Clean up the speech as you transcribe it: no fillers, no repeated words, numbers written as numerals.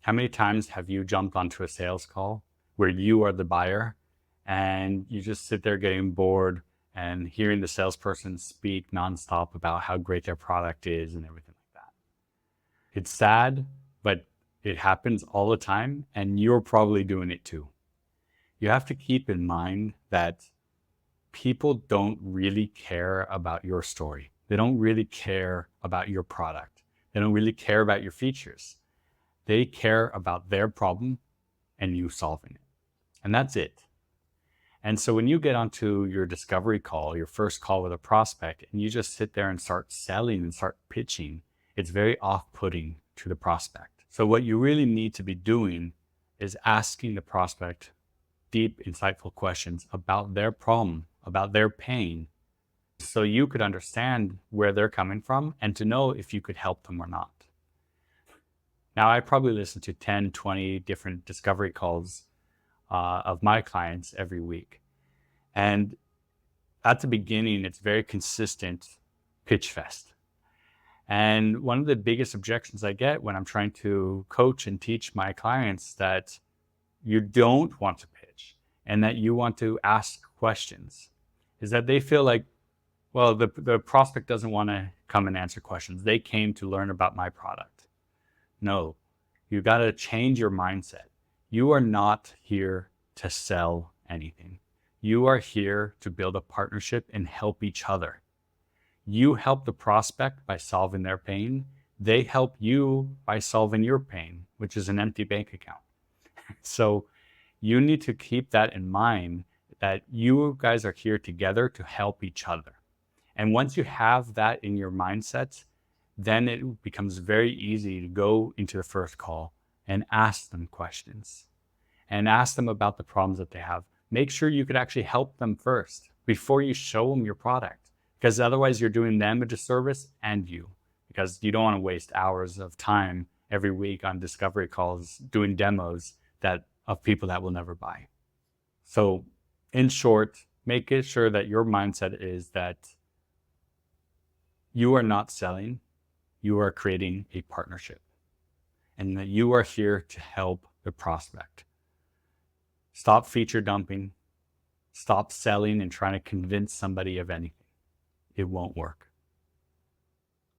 How many times have you jumped onto a sales call where you are the buyer and you just sit there getting bored and hearing the salesperson speak nonstop about how great their product is and everything like that? It's sad, but it happens all the time, and you're probably doing it too. You have to keep in mind that people don't really care about your story. They don't really care about your product. They don't really care about your features. They care about their problem and you solving it. And that's it. And so when you get onto your discovery call, your first call with a prospect, and you just sit there and start selling and start pitching, it's very off-putting to the prospect. So what you really need to be doing is asking the prospect deep, insightful questions about their problem, about their pain, so you could understand where they're coming from and to know if you could help them or not. Now, I probably listen to 10, 20 different discovery calls of my clients every week. And at the beginning, it's very consistent pitch fest. And one of the biggest objections I get when I'm trying to coach and teach my clients that you don't want to pitch and that you want to ask questions is that they feel like, well, the prospect doesn't want to come and answer questions. They came to learn about my product. No, you got to change your mindset. You are not here to sell anything. You are here to build a partnership and help each other. You help the prospect by solving their pain. They help you by solving your pain, which is an empty bank account. So you need to keep that in mind, that you guys are here together to help each other. And once you have that in your mindset, then it becomes very easy to go into the first call and ask them questions and ask them about the problems that they have. Make sure you could actually help them first before you show them your product, because otherwise you're doing them a disservice and you, because you don't want to waste hours of time every week on discovery calls doing demos of people that will never buy. So in short, make it sure that your mindset is that you are not selling, you are creating a partnership, and that you are here to help the prospect. Stop feature dumping. Stop selling and trying to convince somebody of anything. It won't work.